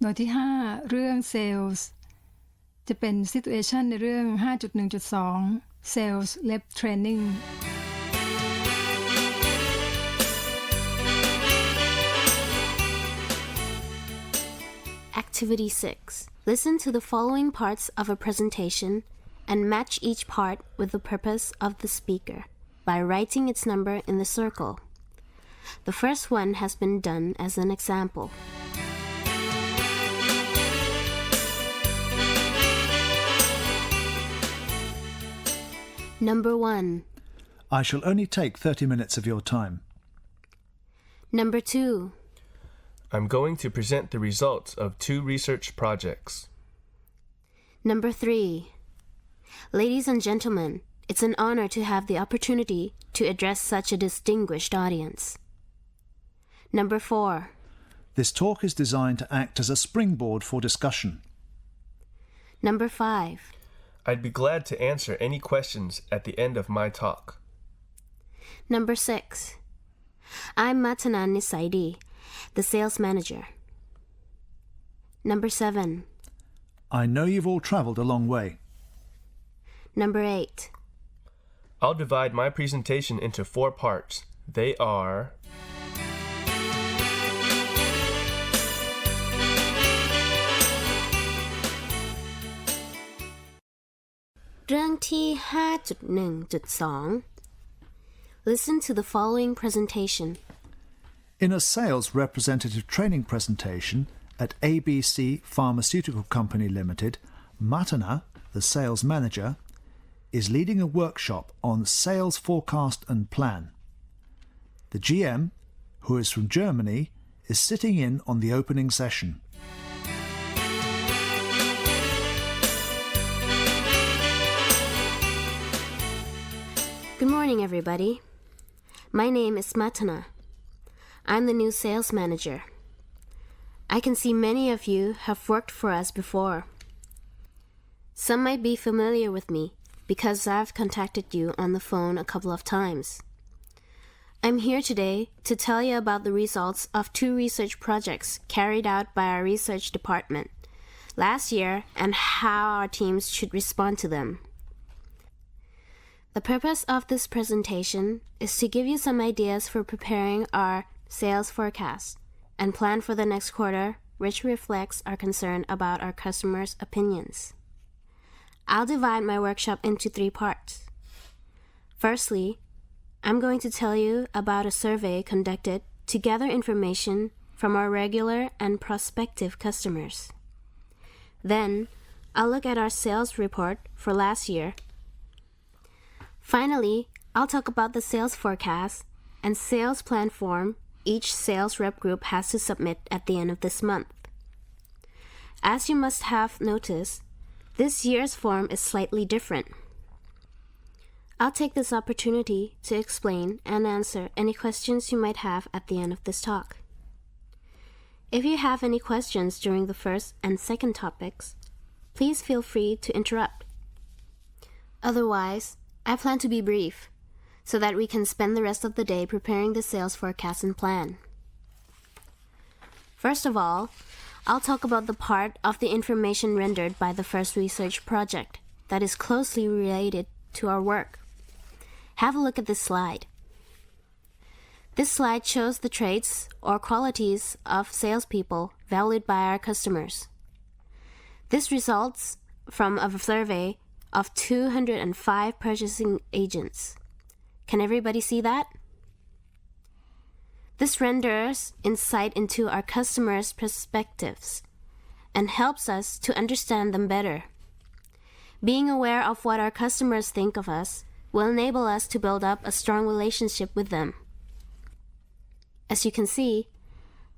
โดยที่5เรื่อง Sales จะเป็น Situation ในเรื่อง 5.1.2 Sales Rep Training Activity 6. Listen to the following parts of a presentation and match each part with the purpose of the speaker by writing its number in the circle. The first one has been done as an example. Number 1. I shall only take 30 minutes of your time. Number 2. I'm going to present the results of 2 research projects. Number 3. Ladies and gentlemen, it's an honor to have the opportunity to address such a distinguished audience. Number 4. This talk is designed to act as a springboard for discussion. Number 5. I'd be glad to answer any questions at the end of my talk. Number 6. I'm Matana Nisaidi, the sales manager. Number 7. I know you've all travelled a long way. Number 8. I'll divide my presentation into 4 parts. They are:เรื่องที่ 5.1.2 Listen to the following presentation. In a sales representative training presentation at ABC Pharmaceutical Company Limited, Matana, the sales manager, is leading a workshop on sales forecast and plan. The GM, who is from Germany, is sitting in on the opening session. Good morning, everybody. My name is Matana. I'm the new sales manager. I can see many of you have worked for us before. Some might be familiar with me because I've contacted you on the phone a couple of times. I'm here today to tell you about the results of 2 research projects carried out by our research department last year and how our teams should respond to them. The purpose of this presentation is to give you some ideas for preparing our sales forecast and plan for the next quarter, which reflects our concern about our customers' opinions. I'll divide my workshop into 3 parts. Firstly, I'm going to tell you about a survey conducted to gather information from our regular and prospective customers. Then, I'll look at our sales report for last year. Finally, I'll talk about the sales forecast and sales plan form each sales rep group has to submit at the end of this month. As you must have noticed, this year's form is slightly different. I'll take this opportunity to explain and answer any questions you might have at the end of this talk. If you have any questions during the first and second topics, please feel free to interrupt. Otherwise, I plan to be brief so that we can spend the rest of the day preparing the sales forecast and plan. First of all, I'll talk about the part of the information rendered by the first research project that is closely related to our work. Have a look at this slide. This slide shows the traits or qualities of salespeople valued by our customers. This results from a survey of 205 purchasing agents. Can everybody see that? This renders insight into our customers' perspectives and helps us to understand them better. Being aware of what our customers think of us will enable us to build up a strong relationship with them. As you can see,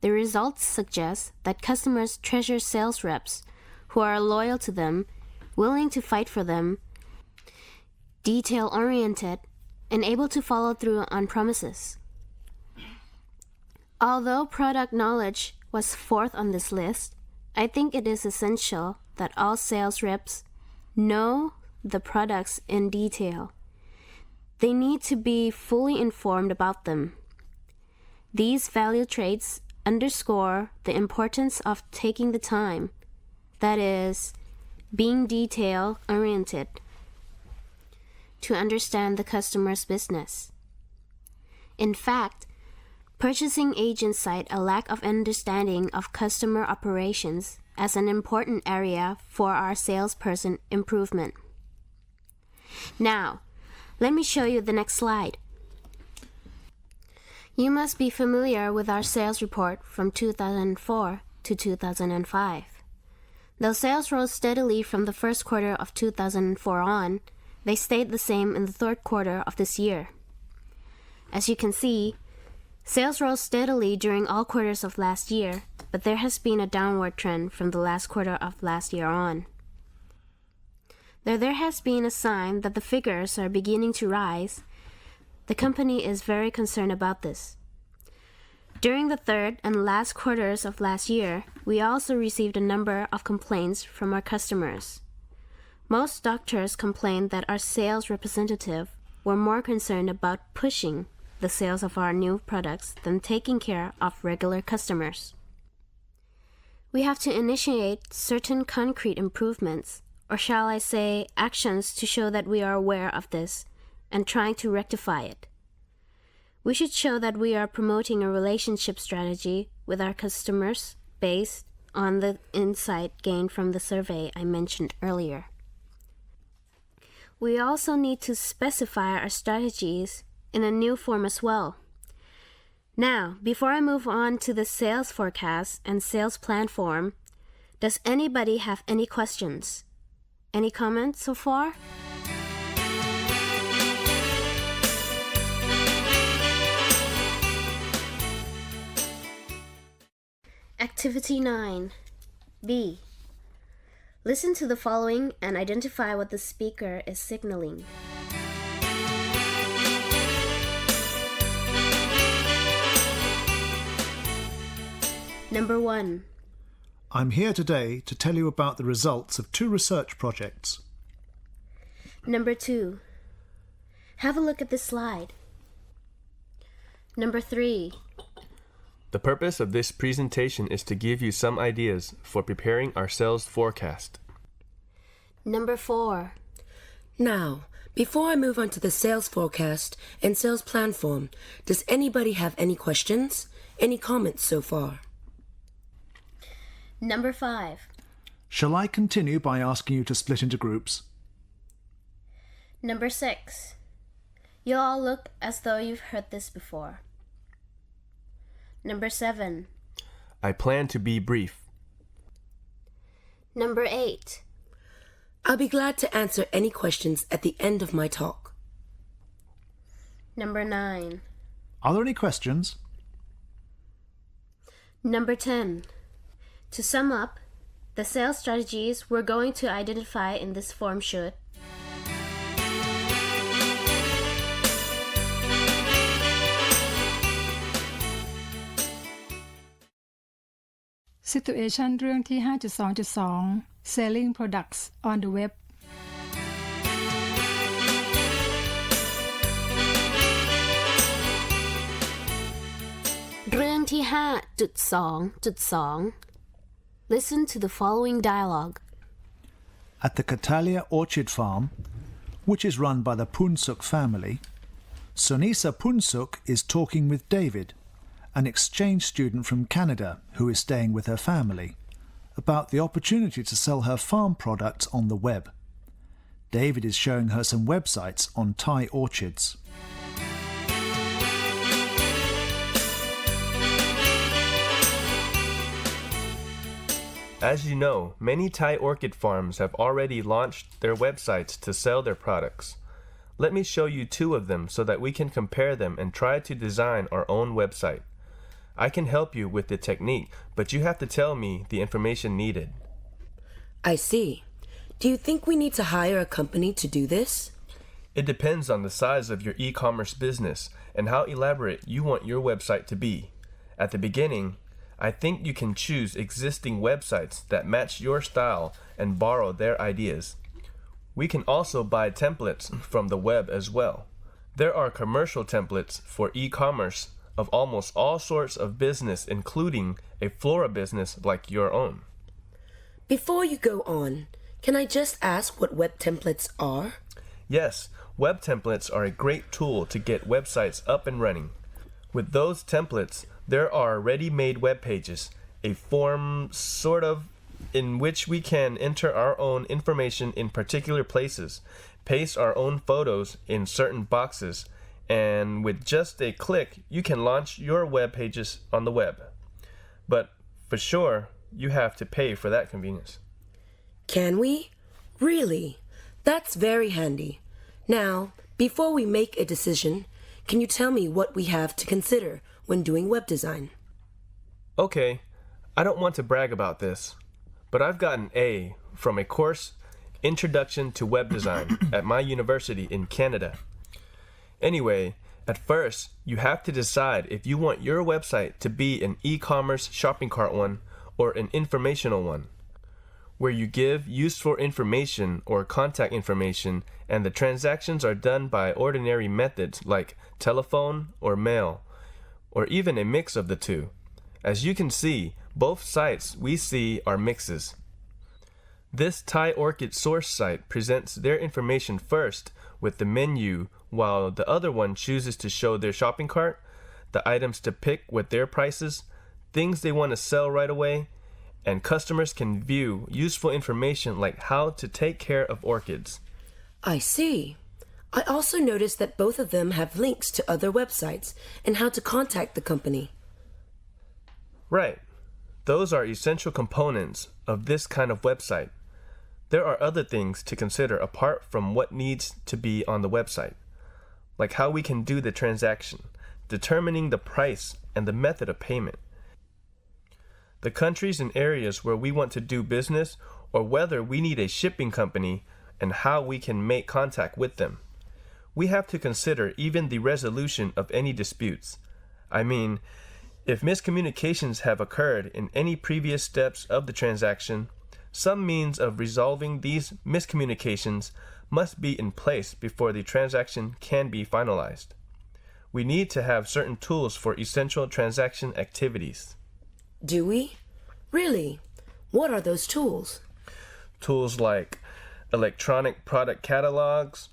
the results suggest that customers treasure sales reps who are loyal to them, willing to fight for them, detail-oriented, and able to follow through on promises. Although product knowledge was 4th on this list, I think it is essential that all sales reps know the products in detail. They need to be fully informed about them. These value traits underscore the importance of taking the time, that is, being detail-oriented, to understand the customer's business. In fact, purchasing agents cite a lack of understanding of customer operations as an important area for our salesperson improvement. Now, let me show you the next slide. You must be familiar with our sales report from 2004 to 2005. Though sales rose steadily from the first quarter of 2004 on, they stayed the same in the third quarter of this year. As you can see, sales rose steadily during all quarters of last year, but there has been a downward trend from the last quarter of last year on. Though there has been a sign that the figures are beginning to rise, the company is very concerned about this. During the third and last quarters of last year, we also received a number of complaints from our customers. Most doctors complained that our sales representative were more concerned about pushing the sales of our new products than taking care of regular customers. We have to initiate certain concrete improvements, or shall I say actions, to show that we are aware of this and trying to rectify it. We should show that we are promoting a relationship strategy with our customers based on the insight gained from the survey I mentioned earlier. We also need to specify our strategies in a new form as well. Now, before I move on to the sales forecast and sales plan form, does anybody have any questions? Any comments so far? Activity 9. B. Listen to the following and identify what the speaker is signaling. Number 1. I'm here today to tell you about the results of 2 research projects. Number 2. Have a look at this slide. Number 3. The purpose of this presentation is to give you some ideas for preparing our sales forecast. Number 4. Now, before I move on to the sales forecast and sales plan form, does anybody have any questions? Any comments so far? Number 5. Shall I continue by asking you to split into groups? Number 6. You all look as though you've heard this before. Number 7. I plan to be brief. Number 8. I'll be glad to answer any questions at the end of my talk. Number 9. Are there any questions? Number 10. To sum up, the sales strategies we're going to identify in this form should: Situation เรื่องที่ 5.2.2 Selling Products on the Web เรื่องที่ 5.2.2 Listen to the following dialogue. At the Catalia Orchid Farm, which is run by the Punsuk family, Sonisa Punsuk is talking with David, an exchange student from Canada who is staying with her family, about the opportunity to sell her farm products on the web. David is showing her some websites on Thai orchids. As you know, many Thai orchid farms have already launched their websites to sell their products. Let me show you 2 of them so that we can compare them and try to design our own website. I can help you with the technique, but you have to tell me the information needed. I see. Do you think we need to hire a company to do this? It depends on the size of your e-commerce business and how elaborate you want your website to be. At the beginning, I think you can choose existing websites that match your style and borrow their ideas. We can also buy templates from the web as well. There are commercial templates for e-commerce of almost all sorts of business, including a flora business like your own. Before you go on, can I just ask what web templates are? Yes, web templates are a great tool to get websites up and running. With those templates, there are ready-made web pages, a form sort of in which we can enter our own information in particular places, paste our own photos in certain boxes, and with just a click, you can launch your web pages on the web. But for sure, you have to pay for that convenience. Can we? Really? That's very handy. Now, before we make a decision, can you tell me what we have to consider when doing web design? Okay, I don't want to brag about this, but I've got an A from a course, Introduction to Web Design, at my university in Canada. Anyway, at first, you have to decide if you want your website to be an e-commerce shopping cart one or an informational one, where you give useful information or contact information and the transactions are done by ordinary methods like telephone or mail, or even a mix of the two. As you can see, both sites we see are mixes. This Thai Orchid source site presents their information first with the menu, while the other one chooses to show their shopping cart, the items to pick with their prices, things they want to sell right away, and customers can view useful information like how to take care of orchids. I see. I also noticed that both of them have links to other websites and how to contact the company. Right. Those are essential components of this kind of website. There are other things to consider apart from what needs to be on the website, like how we can do the transaction, determining the price and the method of payment, the countries and areas where we want to do business, or whether we need a shipping company and how we can make contact with them. We have to consider even the resolution of any disputes. I mean, if miscommunications have occurred in any previous steps of the transaction, some means of resolving these miscommunications must be in place before the transaction can be finalized. We need to have certain tools for essential transaction activities. Do we? Really? What are those tools? Tools like electronic product catalogs,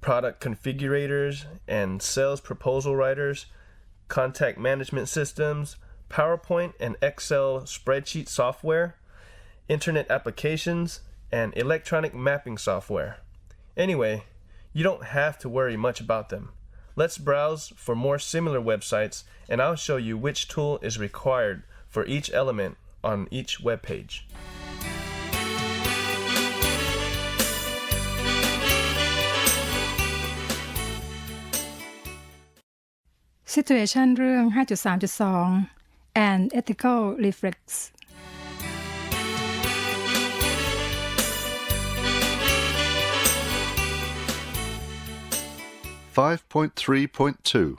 product configurators and sales proposal writers, contact management systems, PowerPoint and Excel spreadsheet software, internet applications, and electronic mapping software. Anyway, you don't have to worry much about them. Let's browse for more similar websites, and I'll show you which tool is required for each element on each web page. Situation เรื่อง 5.3.2 and ethical reflex (5.3.2)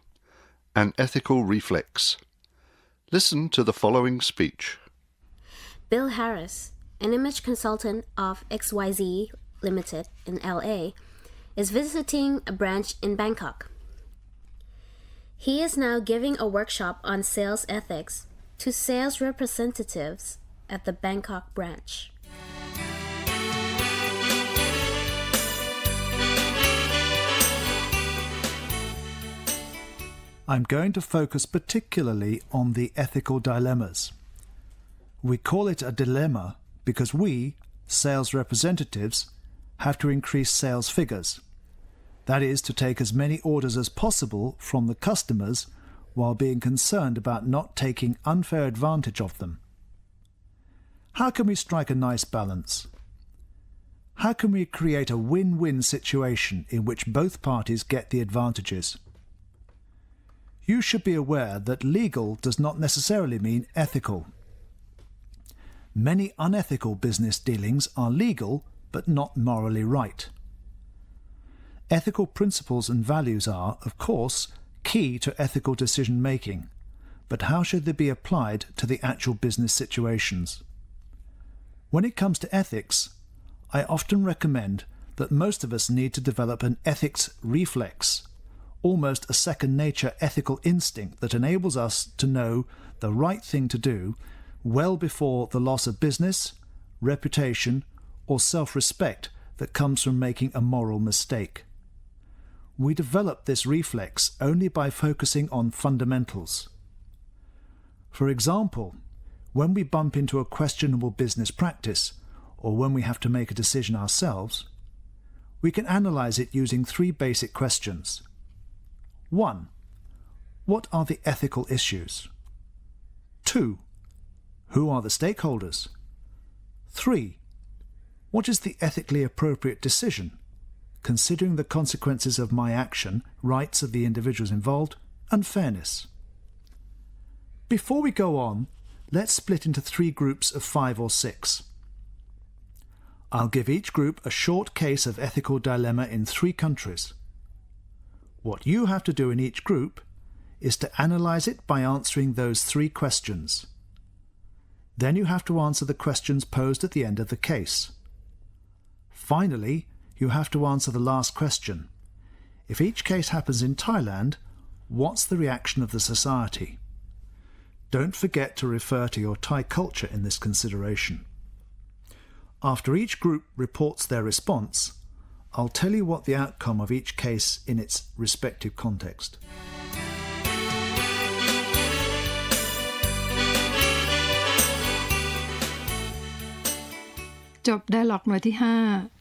An ethical reflex. Listen to the following speech. Bill Harris, an image consultant of XYZ Limited in LA, is visiting a branch in Bangkok. He is now giving a workshop on sales ethics to sales representatives at the Bangkok branch. I'm going to focus particularly on the ethical dilemmas. We call it a dilemma because we, sales representatives, have to increase sales figures. That is, to take as many orders as possible from the customers while being concerned about not taking unfair advantage of them. How can we strike a nice balance? How can we create a win-win situation in which both parties get the advantages? You should be aware that legal does not necessarily mean ethical. Many unethical business dealings are legal but not morally right. Ethical principles and values are, of course, key to ethical decision-making, but how should they be applied to the actual business situations? When it comes to ethics, I often recommend that most of us need to develop an ethics reflex, almost a second nature ethical instinct that enables us to know the right thing to do well before the loss of business, reputation, or self-respect that comes from making a moral mistake. We develop this reflex only by focusing on fundamentals. For example, when we bump into a questionable business practice, or when we have to make a decision ourselves, we can analyze it using three basic questions. 1. What are the ethical issues? 2. Who are the stakeholders? 3. What is the ethically appropriate decision, considering the consequences of my action, rights of the individuals involved, and fairness? Before we go on, let's split into 3 groups of 5 or 6. I'll give each group a short case of ethical dilemma in 3 countries. What you have to do in each group is to analyze it by answering those 3 questions. Then you have to answer the questions posed at the end of the case. Finally, you have to answer the last question. If each case happens in Thailand, what's the reaction of the society? Don't forget to refer to your Thai culture in this consideration. After each group reports their response, I'll tell you what the outcome of each case in its respective context. จบ Dialogue หน่วยที่ 5